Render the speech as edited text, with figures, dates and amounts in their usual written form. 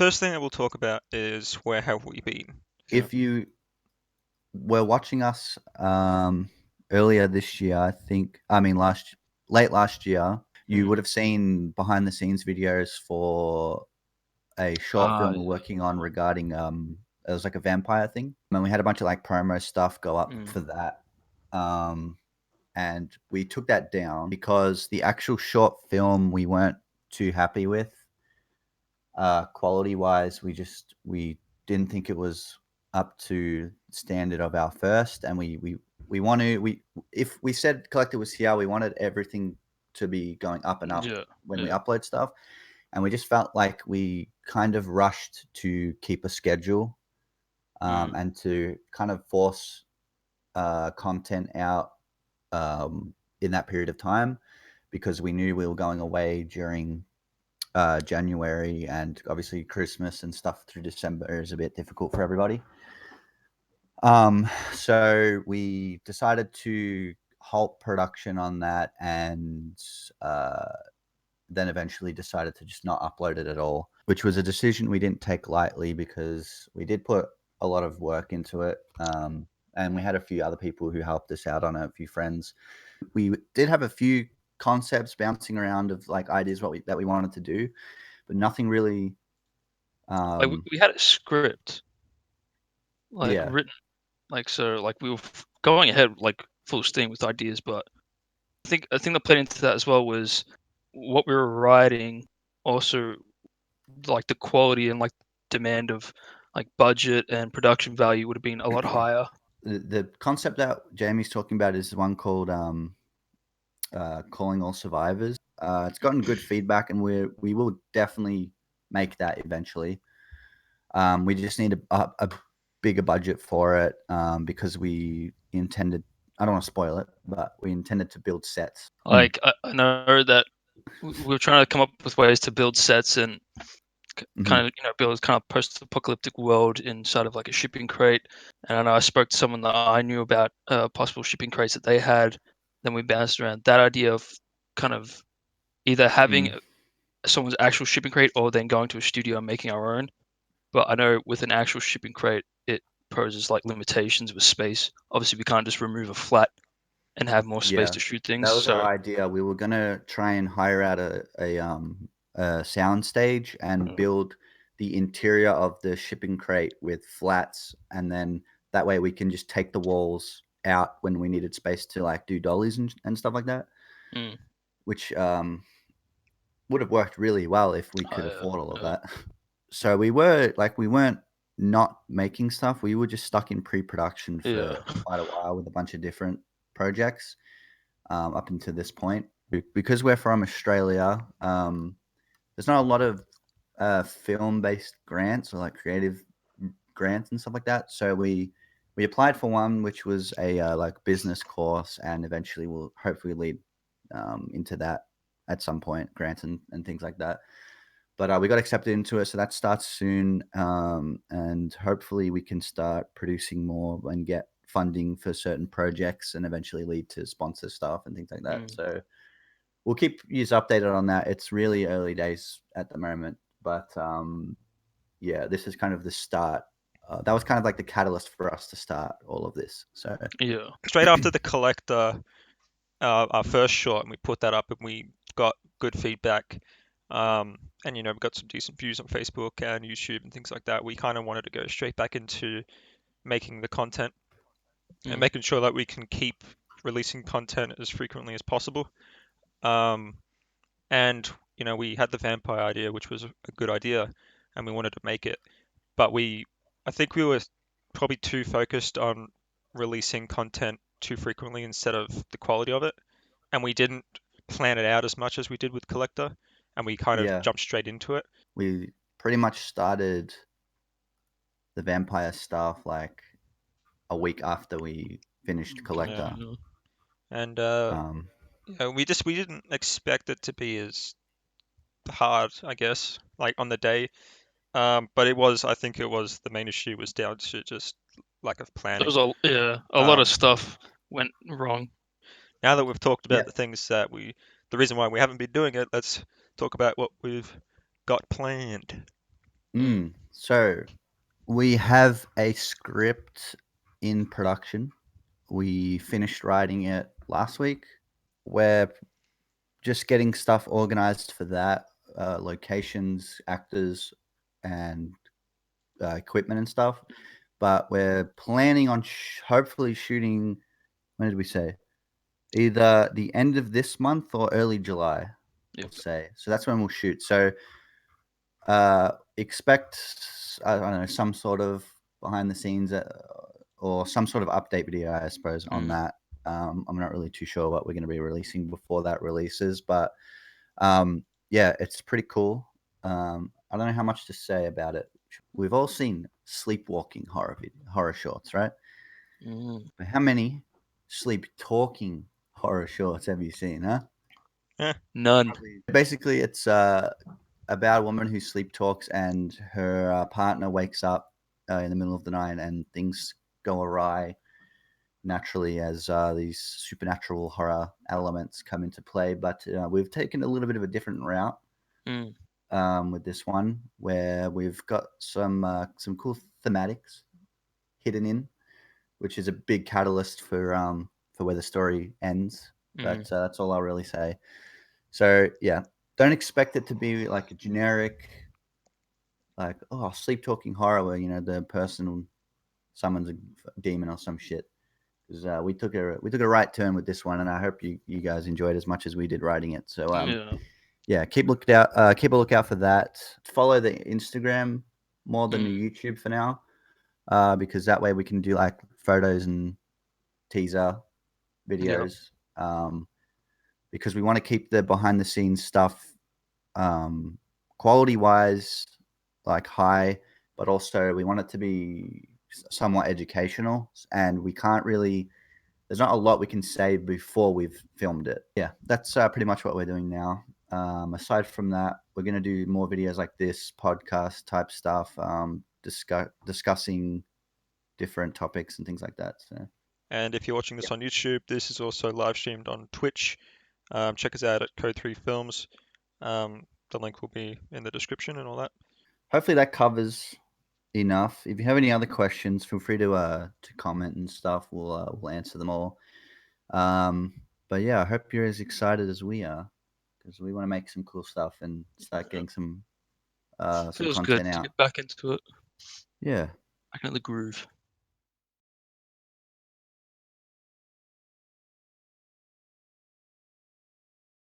first thing that we'll talk about is where have we been? Yeah. If you were watching us earlier this year, late last year, you Mm. would have seen behind the scenes videos for a short film we're Yeah. working on regarding it was like a vampire thing. And we had a bunch of like promo stuff go up Mm. for that. Um and we took that down because the actual short film we weren't too happy with. Quality wise, we didn't think it was up to standard of our first, and we want to we if we said Collector was here, we wanted everything to be going up and up Yeah. when we Yeah. upload stuff, and we just felt like we kind of rushed to keep a schedule, Mm. and to kind of force content out in that period of time because we knew we were going away during January, and obviously Christmas and stuff through December is a bit difficult for everybody. So we decided to halt production on that, and then eventually decided to just not upload it at all, which was a decision we didn't take lightly because we did put a lot of work into it. And we had a few other people who helped us out on it, a few friends. We did have a few concepts bouncing around of like ideas that we wanted to do, but nothing really. Like we, Um, we had a script like yeah, written, like so, like we were going ahead like full steam with ideas, but I think that played into that as well was what we were writing. Also, like the quality and like demand of like budget and production value would have been a lot higher. the concept that Jamie's talking about is the one called "Calling All Survivors." It's gotten good feedback, and we will definitely make that eventually. We just need a bigger budget for it because we intended. I don't want to spoil it, but we intended to build sets. Mm. Like I know that we were trying to come up with ways to build sets and Hmm. kind of build kind of post-apocalyptic world inside of like a shipping crate. And I know I spoke to someone that I knew about possible shipping crates that they had. Then we bounced around that idea of kind of either having Mm. someone's actual shipping crate or then going to a studio and making our own. But I know with an actual shipping crate, it poses like limitations with space. Obviously, we can't just remove a flat and have more space Yeah, to shoot things. that was our So idea. We were gonna try and hire out a sound stage and build the interior of the shipping crate with flats, and then that way we can just take the walls out when we needed space to like do dollies and stuff like that, mm, which would have worked really well if we could uh, afford all of uh, that. So we weren't not making stuff. We were just stuck in pre-production yeah, for quite a while with a bunch of different projects up until this point. Because we're from Australia, there's not a lot of film-based grants or like creative grants and stuff like that. So we applied for one, which was a like business course, and eventually will hopefully lead into that at some point, grants and things like that. But we got accepted into it, so that starts soon, and hopefully we can start producing more and get funding for certain projects, and eventually lead to sponsor stuff and things like that. mm, So we'll keep you updated on that. It's really early days at the moment, but yeah, this is kind of the start. That was kind of like the catalyst for us to start all of this. So yeah. Straight after the collector, our first shot, and we put that up, and we got good feedback. And we got some decent views on Facebook and YouTube and things like that. We kind of wanted to go straight back into making the content and Mm. making sure that we can keep releasing content as frequently as possible. Um, and we had the vampire idea, which was a good idea, and we wanted to make it, but I think we were probably too focused on releasing content too frequently instead of the quality of it, and we didn't plan it out as much as we did with Collector, and we kind of yeah, jumped straight into it. we pretty much started the vampire stuff like a week after we finished Yeah, Collector. Yeah. and Um, we didn't expect it to be as hard, I guess, like on the day. But I think it was the main issue was down to just lack of There planning. was a lot of Um, stuff went wrong. Now that we've talked yeah, about the things the reason why we haven't been doing it, let's talk about what we've got planned. So we have a script in production. We finished writing it last week. We're just getting stuff organized for that, locations, actors, and equipment and stuff. But we're planning on hopefully shooting. When did we say? Either the end of this month or early July. Yep. We'll say. So that's when we'll shoot. So expect I don't know, some sort of behind the scenes or some sort of update video, I suppose, on that. I'm not really too sure what we're going to be releasing before that releases, but yeah, it's pretty cool. I don't know how much to say about it. We've all seen sleepwalking horror shorts, right? But how many sleep talking horror shorts have you seen, huh? None. Basically, it's about a woman who sleep talks and her partner wakes up in the middle of the night and things go awry naturally as these supernatural horror elements come into play. But we've taken a little bit of a different route with this one, where we've got some cool thematics hidden in, which is a big catalyst for where the story ends. But that's all I'll really say. So yeah, don't expect it to be like a generic, like, oh, sleep talking horror where the person summons a demon or some shit. Because we took a right turn with this one, and I hope you guys enjoyed as much as we did writing it. So yeah, keep a lookout for that. Follow the Instagram more than the YouTube for now, because that way we can do like photos and teaser videos. Because we want to keep the behind the scenes stuff quality wise like high, but also we want it to be somewhat educational, and we can't really, there's not a lot we can say before we've filmed it. Yeah, that's pretty much what we're doing now. Aside from that, we're going to do more videos like this, podcast type stuff, discussing different topics and things like that. So, and if you're watching this on YouTube, this is also live streamed on Twitch. Check us out at Code 3 Films. The link will be in the description and all that. Hopefully that covers enough. If you have any other questions, feel free to comment and stuff. We'll answer them all. But yeah, I hope you're as excited as we are, because we want to make some cool stuff and start getting some Feels content good out. to get back into it. Yeah. Back into the groove.